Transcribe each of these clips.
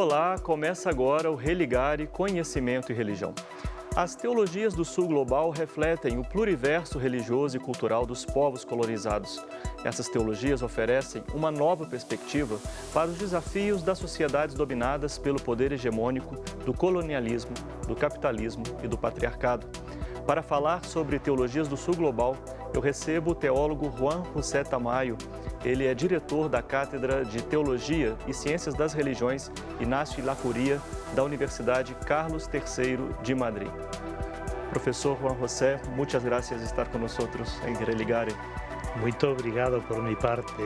Olá, começa agora o Religare Conhecimento e Religião. As teologias do Sul Global refletem o pluriverso religioso e cultural dos povos colonizados. Essas teologias oferecem uma nova perspectiva para os desafios das sociedades dominadas pelo poder hegemônico, do colonialismo, do capitalismo e do patriarcado. Para falar sobre teologias do Sul Global, eu recebo o teólogo Juan José Tamayo. Ele é diretor da Cátedra de Teologia e Ciências das Religiões Inácio Lacuria, da Universidade Carlos III de Madrid. Professor Juan José, muchas gracias por estar con nosotros en Religare. Muito obrigado por mi parte.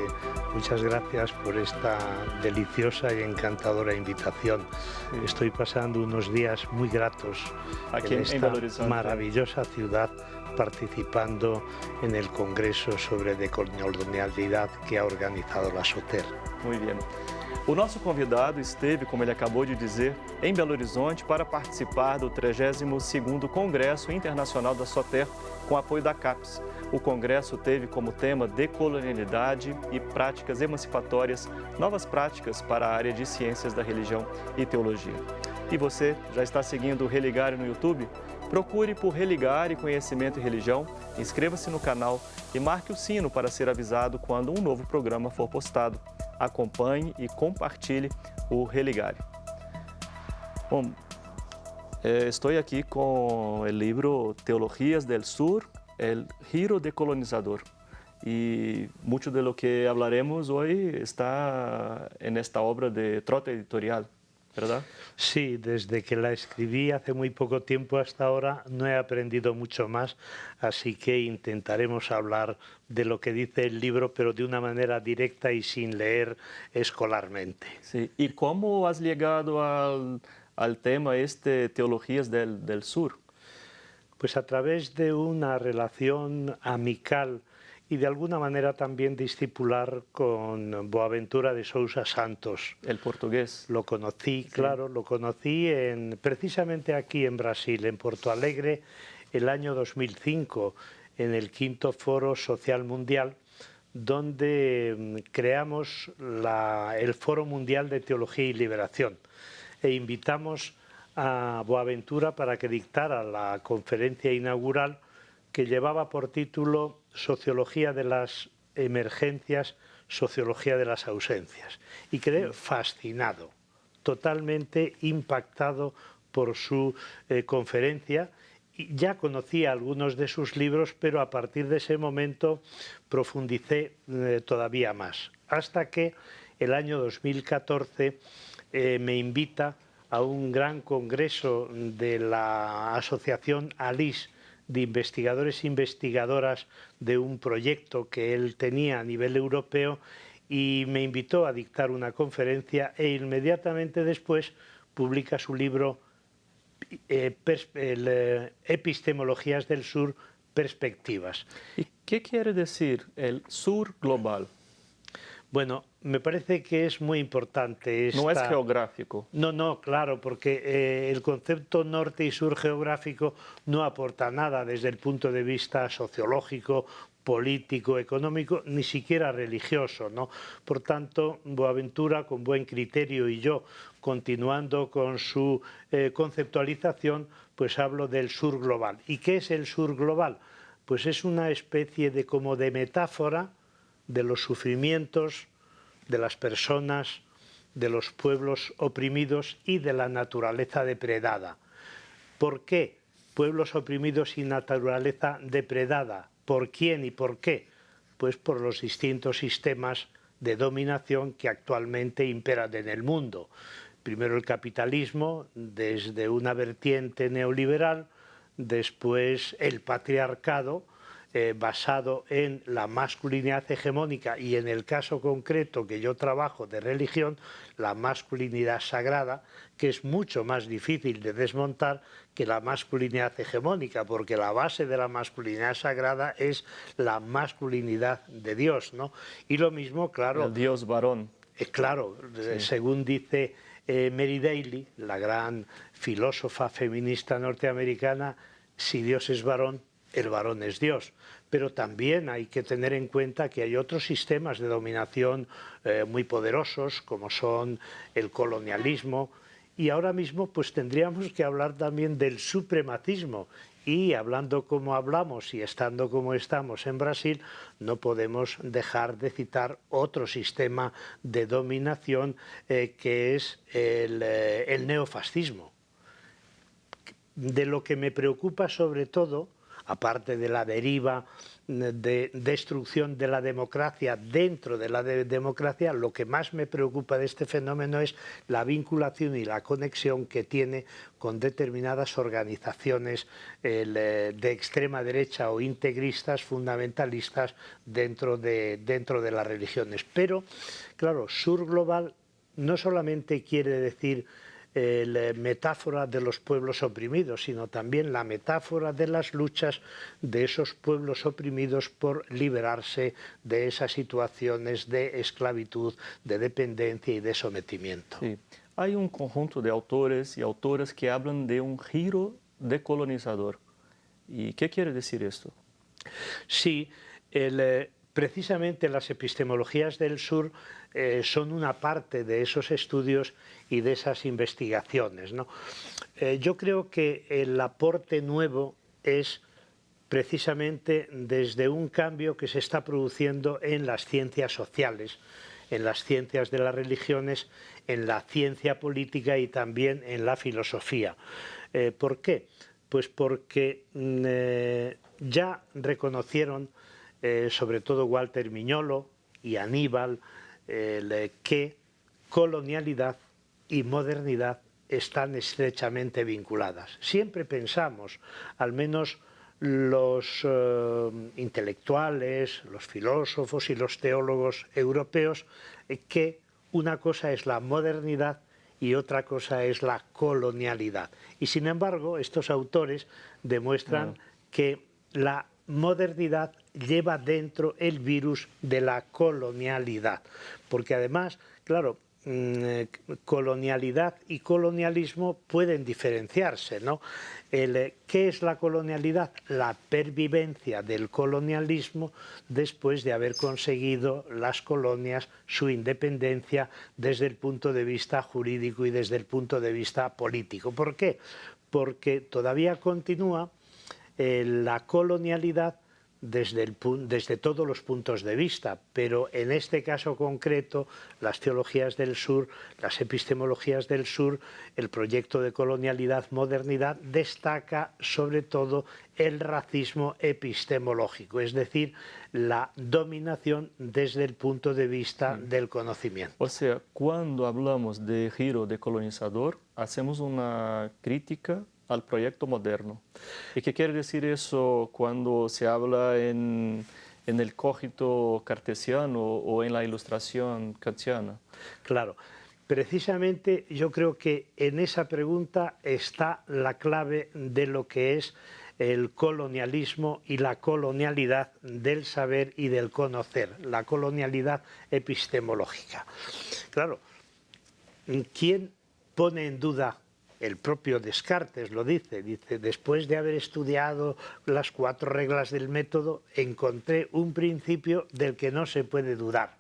Muchas gracias por esta deliciosa y encantadora invitación. Sí. Estoy pasando unos días muy gratos Aquí en esta Belo Horizonte. maravillosa ciudad, participando en el Congreso sobre Decolonialidad que ha organizado la SOTER. Muito bem. O nosso convidado esteve, como ele acabou de dizer, em Belo Horizonte para participar do 32º Congresso Internacional da SOTER com apoio da CAPES. O congresso teve como tema decolonialidade e práticas emancipatórias, novas práticas para a área de ciências da religião e teologia. E você já está seguindo o Religare no YouTube? Procure por Religare Conhecimento e Religião, inscreva-se no canal e marque o sino para ser avisado quando um novo programa for postado. Acompanhe e compartilhe o Religare. Bom, estou aqui com o livro Teologías del Sur, El Giro Decolonizador. E muito de lo que hablaremos hoje está en esta obra de Trota Editorial, ¿verdad? Sí, desde que la escribí hace muy poco tiempo hasta ahora no he aprendido mucho más, así que intentaremos hablar de lo que dice el libro, pero de una manera directa y sin leer escolarmente. Sí. ¿Y cómo has llegado al tema Teologías del Sur? Pues a través de una relación amical y de alguna manera también discipular con Boaventura de Sousa Santos. El portugués. Lo conocí, Sí. claro, lo conocí precisamente aquí en Brasil, en Porto Alegre, el año 2005, en el V Foro Social Mundial, donde creamos el Foro Mundial de Teología y Liberación e invitamos a Boaventura para que dictara la conferencia inaugural que llevaba por título Sociología de las emergencias, Sociología de las ausencias. Y quedé fascinado, totalmente impactado por su conferencia. Y ya conocía algunos de sus libros, pero a partir de ese momento profundicé todavía más. Hasta que el año 2014 me invita a un gran congreso de la Asociación ALIS, de investigadores e investigadoras de un proyecto que él tenía a nivel europeo, y me invitó a dictar una conferencia e inmediatamente después publica su libro Epistemologías del Sur, Perspectivas. ¿Y qué quiere decir el Sur Global? Bueno, me parece que es muy importante. No es geográfico. No, claro, porque el concepto norte y sur geográfico no aporta nada desde el punto de vista sociológico, político, económico, ni siquiera religioso, ¿no? Por tanto, Boaventura, con buen criterio, y yo, continuando con su conceptualización, pues hablo del sur global. ¿Y qué es el sur global? Pues es una especie de como de metáfora de los sufrimientos de las personas, de los pueblos oprimidos y de la naturaleza depredada. ¿Por qué pueblos oprimidos y naturaleza depredada? ¿Por quién y por qué? Pues por los distintos sistemas de dominación que actualmente imperan en el mundo. Primero el capitalismo, desde una vertiente neoliberal, después el patriarcado, basado en la masculinidad hegemónica y, en el caso concreto que yo trabajo de religión, la masculinidad sagrada, que es mucho más difícil de desmontar que la masculinidad hegemónica, porque la base de la masculinidad sagrada es la masculinidad de Dios, ¿no? Y lo mismo, claro... El Dios varón. Claro, sí. Según dice Mary Daly, la gran filósofa feminista norteamericana, si Dios es varón, el varón es Dios. Pero también hay que tener en cuenta que hay otros sistemas de dominación muy poderosos, como son el colonialismo, y ahora mismo pues tendríamos que hablar también del supremacismo. Y hablando como hablamos y estando como estamos en Brasil, no podemos dejar de citar otro sistema de dominación que es el neofascismo. De lo que me preocupa sobre todo, aparte de la deriva de destrucción de la democracia dentro de la democracia, lo que más me preocupa de este fenómeno es la vinculación y la conexión que tiene con determinadas organizaciones de extrema derecha o integristas, fundamentalistas dentro de las religiones. Pero, claro, sur global no solamente quiere decir la metáfora de los pueblos oprimidos, sino también la metáfora de las luchas de esos pueblos oprimidos por liberarse de esas situaciones de esclavitud, de dependencia y de sometimiento. Sí. Hay un conjunto de autores y autoras que hablan de un giro decolonizador. ¿Y qué quiere decir esto? Sí, precisamente las epistemologías del sur son una parte de esos estudios y de esas investigaciones, ¿no? Yo creo que el aporte nuevo es precisamente desde un cambio que se está produciendo en las ciencias sociales, en las ciencias de las religiones, en la ciencia política y también en la filosofía. ¿Por qué? Pues porque ya reconocieron, sobre todo Walter Mignolo y Aníbal, que colonialidad y modernidad están estrechamente vinculadas. Siempre pensamos, al menos los intelectuales, los filósofos y los teólogos europeos, que una cosa es la modernidad y otra cosa es la colonialidad. Y sin embargo, estos autores demuestran que la modernidad lleva dentro el virus de la colonialidad, porque además, claro, colonialidad y colonialismo pueden diferenciarse, ¿no? ¿Qué es la colonialidad? La pervivencia del colonialismo después de haber conseguido las colonias su independencia desde el punto de vista jurídico y desde el punto de vista político. ¿Por qué? Porque todavía continúa la colonialidad desde todos los puntos de vista, pero en este caso concreto, las teologías del sur, las epistemologías del sur, el proyecto de colonialidad-modernidad destaca sobre todo el racismo epistemológico, es decir, la dominación desde el punto de vista del conocimiento. O sea, cuando hablamos de giro decolonizador, hacemos una crítica al proyecto moderno. ¿Y qué quiere decir eso cuando se habla en el cogito cartesiano o en la ilustración kantiana? Claro, precisamente yo creo que en esa pregunta está la clave de lo que es el colonialismo y la colonialidad del saber y del conocer, la colonialidad epistemológica. Claro, ¿quién pone en duda? El propio Descartes lo dice, después de haber estudiado las 4 reglas del método, encontré un principio del que no se puede dudar.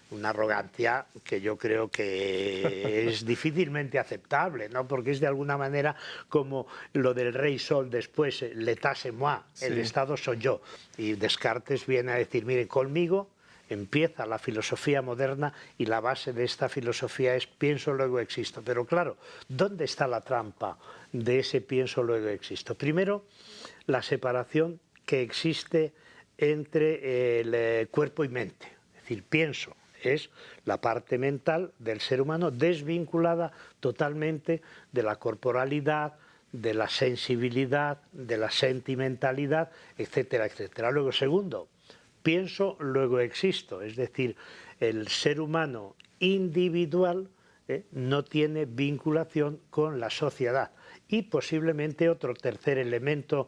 Una arrogancia que yo creo que es difícilmente aceptable, ¿no? Porque es de alguna manera como lo del rey sol después, l'état c'est moi, el Estado soy yo. Y Descartes viene a decir, mire, conmigo empieza la filosofía moderna y la base de esta filosofía es pienso, luego existo. Pero claro, ¿dónde está la trampa de ese pienso, luego existo? Primero, la separación que existe entre el cuerpo y mente. Es decir, pienso es la parte mental del ser humano desvinculada totalmente de la corporalidad, de la sensibilidad, de la sentimentalidad, etcétera, etcétera. Luego, segundo, pienso, luego existo, es decir, el ser humano individual no tiene vinculación con la sociedad. Y posiblemente otro tercer elemento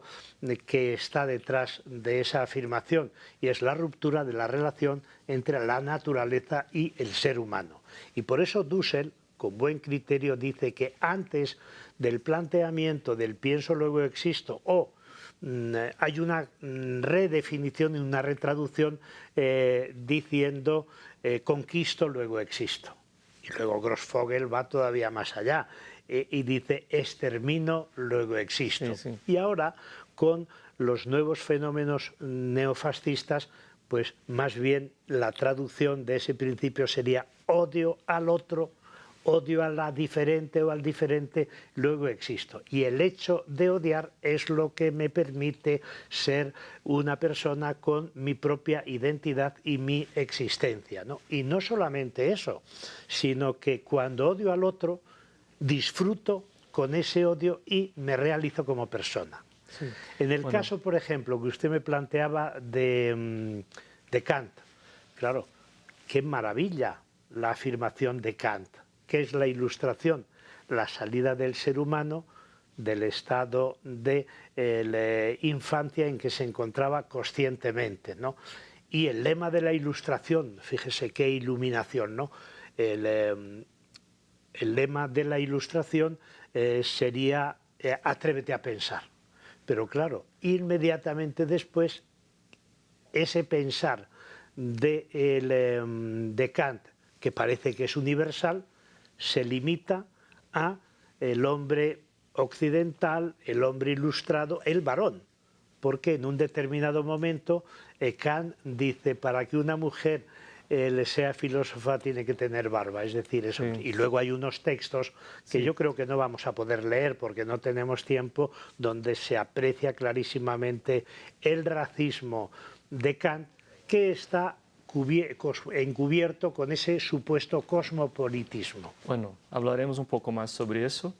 que está detrás de esa afirmación, y es la ruptura de la relación entre la naturaleza y el ser humano. Y por eso Dussel, con buen criterio, dice que antes del planteamiento del pienso, luego existo, o hay una redefinición y una retraducción diciendo conquisto, luego existo. Y luego Grossfogel va todavía más allá y dice extermino, luego existo. Sí, sí. Y ahora, con los nuevos fenómenos neofascistas, pues más bien la traducción de ese principio sería odio al otro, odio a la diferente o al diferente, luego existo. Y el hecho de odiar es lo que me permite ser una persona con mi propia identidad y mi existencia, ¿no? Y no solamente eso, sino que cuando odio al otro, disfruto con ese odio y me realizo como persona. Sí. En el caso, por ejemplo, que usted me planteaba de Kant, claro, qué maravilla la afirmación de Kant. ¿Qué es la ilustración? La salida del ser humano del estado de infancia en que se encontraba conscientemente, ¿no? Y el lema de la ilustración, fíjese qué iluminación, ¿no? El lema de la ilustración sería atrévete a pensar. Pero claro, inmediatamente después, ese pensar de Kant, que parece que es universal, se limita a el hombre occidental, el hombre ilustrado, el varón. Porque en un determinado momento Kant dice, para que una mujer sea filósofa tiene que tener barba, es decir, eso. Sí. Y luego hay unos textos que yo creo que no vamos a poder leer porque no tenemos tiempo, donde se aprecia clarísimamente el racismo de Kant, que está encubierto con ese supuesto cosmopolitismo. Bueno, hablaremos um pouco mais sobre isso.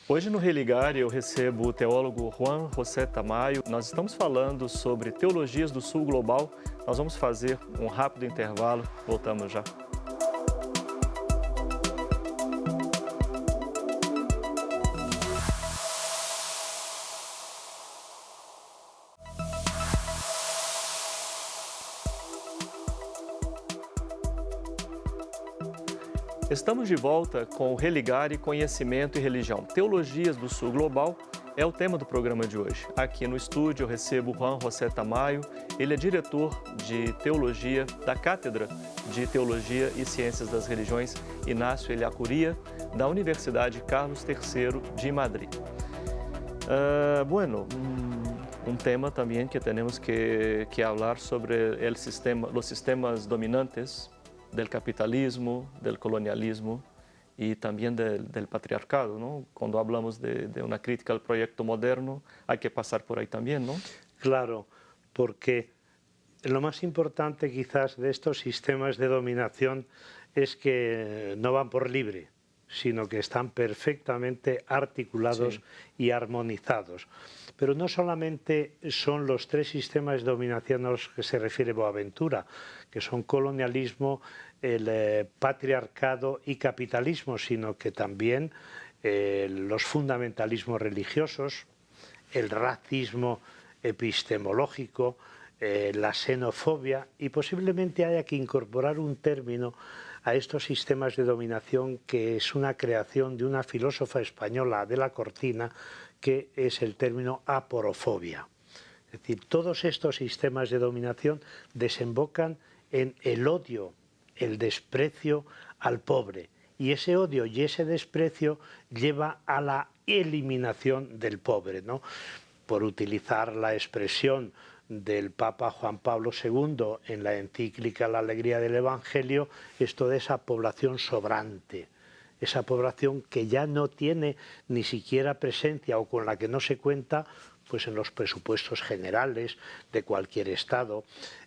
Hoje no Religar eu recebo o teólogo Juan José Tamayo. Nós estamos falando sobre teologias do Sul Global. Nós vamos fazer um rápido intervalo. Voltamos já. Estamos de volta com o Religar e Conhecimento e Religião. Teologias do Sul Global é o tema do programa de hoje. Aqui no estúdio eu recebo Juan José Tamayo. Ele é diretor de Teologia da Cátedra de Teologia e Ciências das Religiões Inácio Ellacuría, da Universidade Carlos III de Madrid. Bueno, um tema também que temos que falar sobre os sistemas dominantes del capitalismo, del colonialismo y también del patriarcado, ¿no? Cuando hablamos de una crítica al proyecto moderno, hay que pasar por ahí también, ¿no? Claro, porque lo más importante quizás de estos sistemas de dominación es que no van por libre, sino que están perfectamente articulados y armonizados. Pero no solamente son los tres sistemas de dominación a los que se refiere Boaventura, que son colonialismo, el patriarcado y capitalismo, sino que también los fundamentalismos religiosos, el racismo epistemológico, la xenofobia, y posiblemente haya que incorporar un término a estos sistemas de dominación que es una creación de una filósofa española de la Cortina, que es el término aporofobia. Es decir, todos estos sistemas de dominación desembocan en el odio, el desprecio al pobre. Y ese odio y ese desprecio lleva a la eliminación del pobre, ¿no? Por utilizar la expresión del Papa Juan Pablo II en la encíclica La Alegría del Evangelio, esto de esa población sobrante, esa población que ya no tiene ni siquiera presencia o con la que no se cuenta pues en los presupuestos generales de cualquier Estado,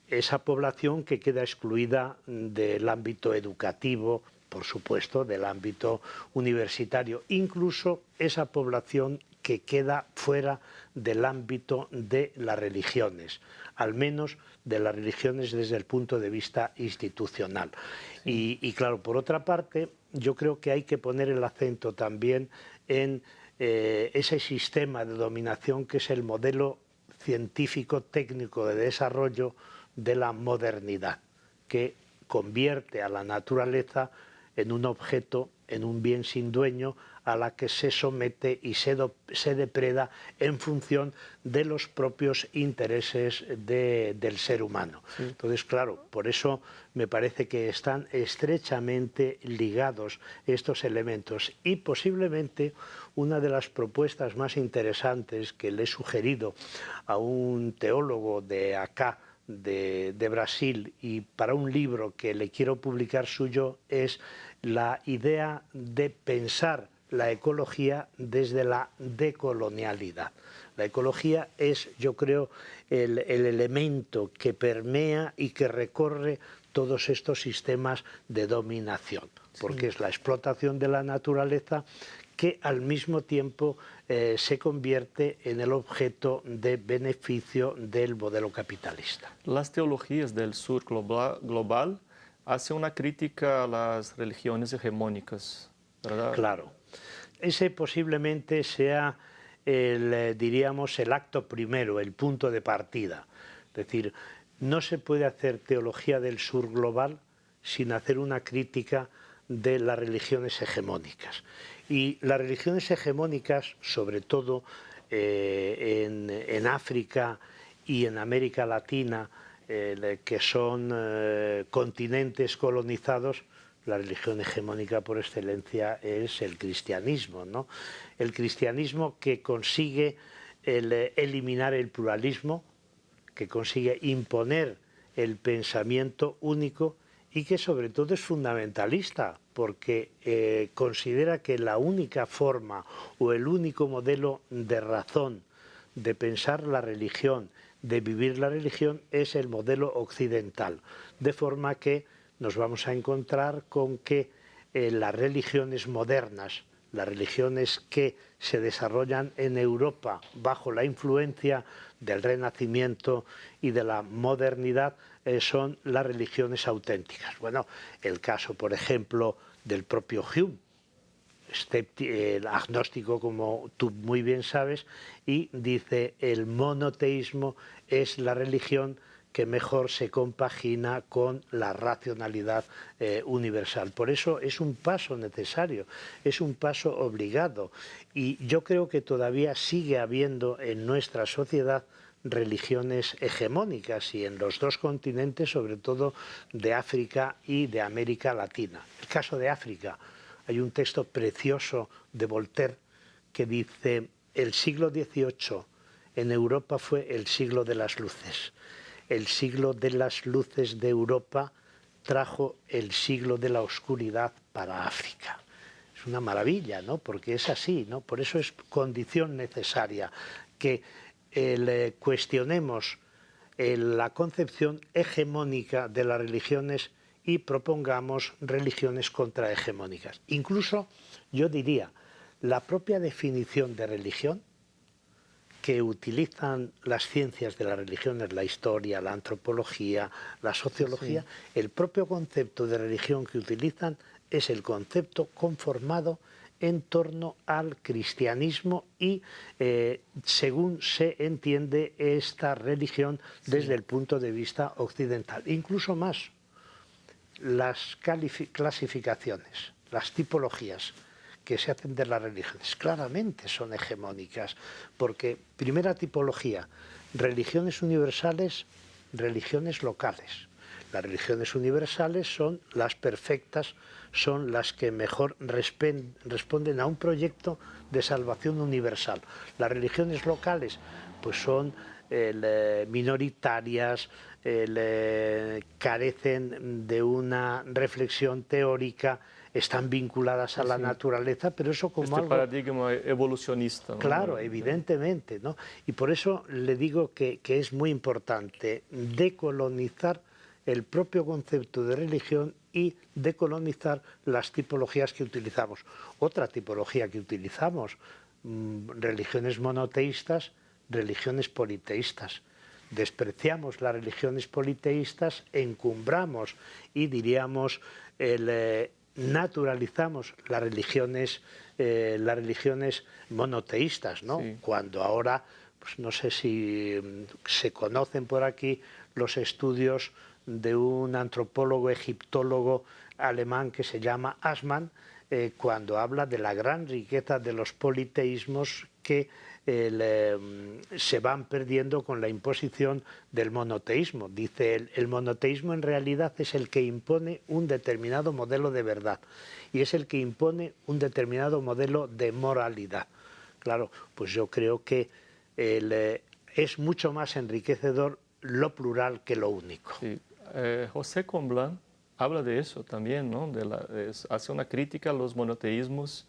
esa población que queda excluida del ámbito educativo, por supuesto, del ámbito universitario, incluso esa población que queda fuera del ámbito de las religiones, al menos de las religiones desde el punto de vista institucional. Sí. Y claro, por otra parte, yo creo que hay que poner el acento también en ese sistema de dominación que es el modelo científico-técnico de desarrollo de la modernidad, que convierte a la naturaleza en un objeto, en un bien sin dueño, a la que se somete y se depreda en función de los propios intereses del ser humano. Sí. Entonces, claro, por eso me parece que están estrechamente ligados estos elementos, y posiblemente una de las propuestas más interesantes que le he sugerido a un teólogo de acá, de Brasil, y para un libro que le quiero publicar suyo, es la idea de pensar la ecología desde la decolonialidad. La ecología es, yo creo, el elemento que permea y que recorre todos estos sistemas de dominación, porque es la explotación de la naturaleza que al mismo tiempo se convierte en el objeto de beneficio del modelo capitalista. Las teologías del sur global hacen una crítica a las religiones hegemónicas, ¿verdad? Claro. Ese posiblemente sea diríamos, el acto primero, el punto de partida. Es decir, no se puede hacer teología del sur global sin hacer una crítica de las religiones hegemónicas. Y las religiones hegemónicas, sobre todo en África y en América Latina, que son continentes colonizados, la religión hegemónica por excelencia es el cristianismo, ¿no? El cristianismo que consigue eliminar el pluralismo, que consigue imponer el pensamiento único y que sobre todo es fundamentalista, porque considera que la única forma o el único modelo de razón de pensar la religión, de vivir la religión, es el modelo occidental, de forma que nos vamos a encontrar con que las religiones modernas, las religiones que se desarrollan en Europa bajo la influencia del Renacimiento y de la modernidad, son las religiones auténticas. Bueno, el caso, por ejemplo, del propio Hume, el agnóstico, como tú muy bien sabes, y dice: el monoteísmo es la religión que mejor se compagina con la racionalidad universal. Por eso es un paso necesario, es un paso obligado, y yo creo que todavía sigue habiendo en nuestra sociedad religiones hegemónicas, y en los dos continentes, sobre todo de África y de América Latina. El caso de África, hay un texto precioso de Voltaire que dice: el siglo XVIII en Europa fue el siglo de las luces. El siglo de las luces de Europa trajo el siglo de la oscuridad para África. Es una maravilla, ¿no? Porque es así, ¿no? Por eso es condición necesaria que cuestionemos la concepción hegemónica de las religiones y propongamos religiones contrahegemónicas. Incluso, yo diría, la propia definición de religión que utilizan las ciencias de las religiones, la historia, la antropología, la sociología, sí. El propio concepto de religión que utilizan es el concepto conformado en torno al cristianismo y según se entiende esta religión desde el punto de vista occidental. Incluso más, las clasificaciones, las tipologías que se hacen de las religiones claramente son hegemónicas, porque primera tipología, religiones universales, religiones locales. Las religiones universales son las perfectas, son las que mejor responden a un proyecto de salvación universal. Las religiones locales pues son minoritarias, carecen de una reflexión teórica, están vinculadas a la naturaleza, pero eso como algo... paradigma evolucionista, ¿no? Claro, evidentemente, ¿no? Y por eso le digo que es muy importante decolonizar el propio concepto de religión y decolonizar las tipologías que utilizamos. Otra tipología que utilizamos, religiones monoteístas, religiones politeístas. Despreciamos las religiones politeístas, encumbramos y diríamos naturalizamos las religiones monoteístas, ¿no? Sí. Cuando ahora, pues no sé si se conocen por aquí los estudios de un antropólogo egiptólogo alemán que se llama Assmann, cuando habla de la gran riqueza de los politeísmos que se van perdiendo con la imposición del monoteísmo. Dice él, el monoteísmo en realidad es el que impone un determinado modelo de verdad y es el que impone un determinado modelo de moralidad. Claro, pues yo creo que es mucho más enriquecedor lo plural que lo único. Sí. José Comblan habla de eso también, ¿no? Hace una crítica a los monoteísmos,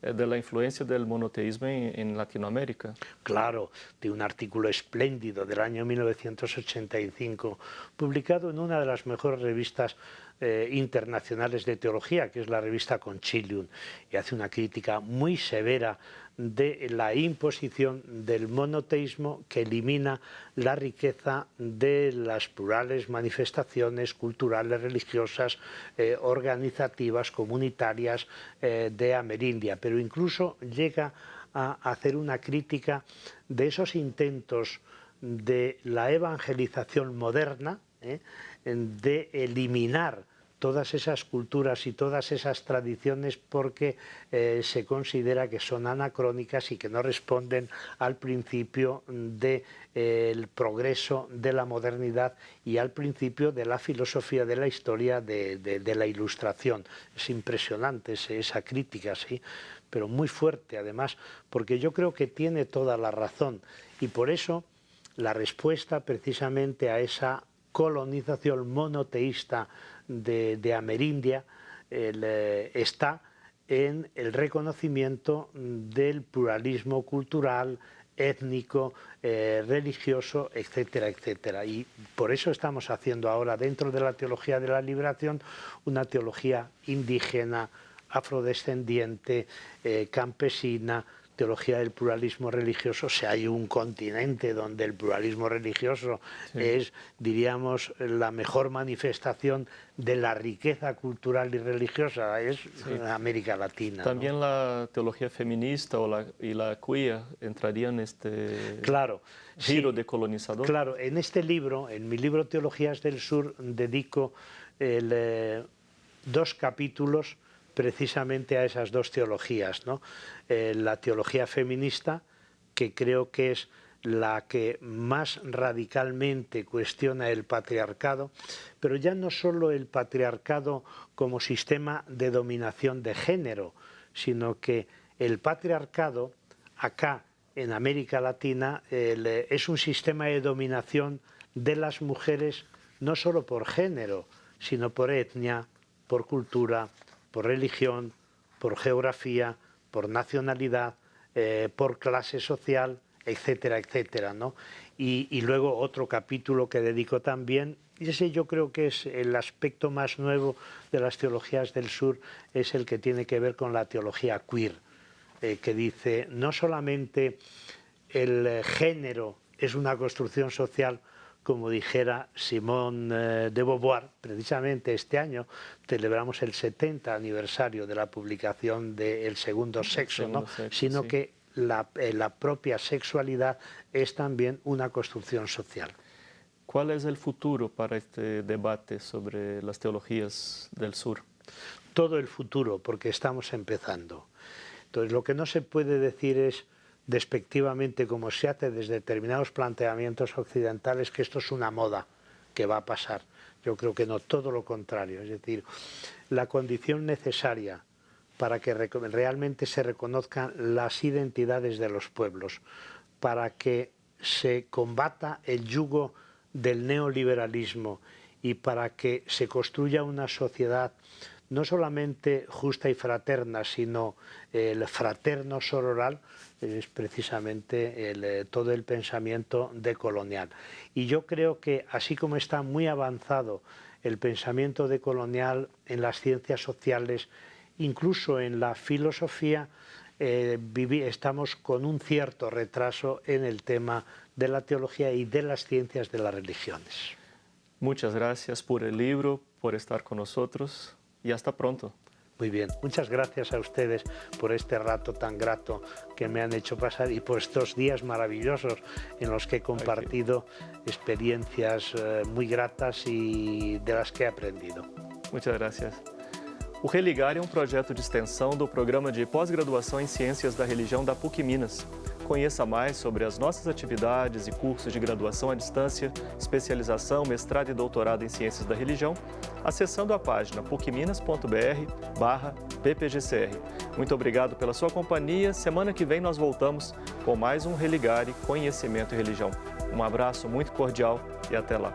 de la influencia del monoteísmo en Latinoamérica. Claro, de un artículo espléndido del año 1985, publicado en una de las mejores revistas internacionales de teología, que es la revista Concilium, y hace una crítica muy severa de la imposición del monoteísmo que elimina la riqueza de las plurales manifestaciones culturales, religiosas, organizativas, comunitarias de Amerindia, pero incluso llega a hacer una crítica de esos intentos de la evangelización moderna, de eliminar todas esas culturas y todas esas tradiciones porque se considera que son anacrónicas y que no responden al principio del progreso de la modernidad y al principio de la filosofía de la historia de la Ilustración. Es impresionante esa crítica, sí, pero muy fuerte además, porque yo creo que tiene toda la razón y por eso la respuesta precisamente a esa colonización monoteísta de Amerindia está en el reconocimiento del pluralismo cultural, étnico, religioso, etcétera, etcétera. Y por eso estamos haciendo ahora dentro de la teología de la liberación una teología indígena, afrodescendiente, campesina, teología del pluralismo religioso. Si hay un continente donde el pluralismo religioso es, diríamos, la mejor manifestación de la riqueza cultural y religiosa, es América Latina. También, ¿no? La teología feminista y la queer entrarían en este giro decolonizador. Claro, en este libro, en mi libro Teologías del Sur, dedico 2 capítulos precisamente a esas 2 teologías, ¿no? La teología feminista, que creo que es la que más radicalmente cuestiona el patriarcado, pero ya no solo el patriarcado como sistema de dominación de género, sino que el patriarcado acá en América Latina es un sistema de dominación de las mujeres no solo por género, sino por etnia, por cultura, por religión, por geografía, por nacionalidad, por clase social, etcétera, etcétera, ¿no? Y luego otro capítulo que dedico también, y ese yo creo que es el aspecto más nuevo de las teologías del sur, es el que tiene que ver con la teología queer, que dice no solamente el género es una construcción social, como dijera Simone de Beauvoir. Precisamente este año celebramos el 70 aniversario de la publicación de El segundo sexo, ¿no? Sino que la propia sexualidad es también una construcción social. ¿Cuál es el futuro para este debate sobre las teologías del sur? Todo el futuro, porque estamos empezando. Entonces, lo que no se puede decir es despectivamente, como se hace desde determinados planteamientos occidentales, que esto es una moda que va a pasar. Yo creo que no, todo lo contrario. Es decir, la condición necesaria para que realmente se reconozcan las identidades de los pueblos, para que se combata el yugo del neoliberalismo y para que se construya una sociedad no solamente justa y fraterna, sino el fraterno sororal, es precisamente todo el pensamiento decolonial. Y yo creo que así como está muy avanzado el pensamiento decolonial en las ciencias sociales, incluso en la filosofía, estamos con un cierto retraso en el tema de la teología y de las ciencias de las religiones. Muchas gracias por el libro, por estar con nosotros y hasta pronto. Muy bien, muchas gracias a ustedes por este rato tan grato que me han hecho pasar y por estos días maravillosos en los que he compartido experiencias muy gratas y de las que he aprendido. Muchas gracias. O Religar é um projeto de extensão do Programa de Pós-Graduação em Ciências da Religião da PUC Minas. Conheça mais sobre as nossas atividades e cursos de graduação à distância, especialização, mestrado e doutorado em Ciências da Religião, acessando a página pucminas.br/ppgcr. Muito obrigado pela sua companhia. Semana que vem nós voltamos com mais um Religare Conhecimento e Religião. Um abraço muito cordial e até lá.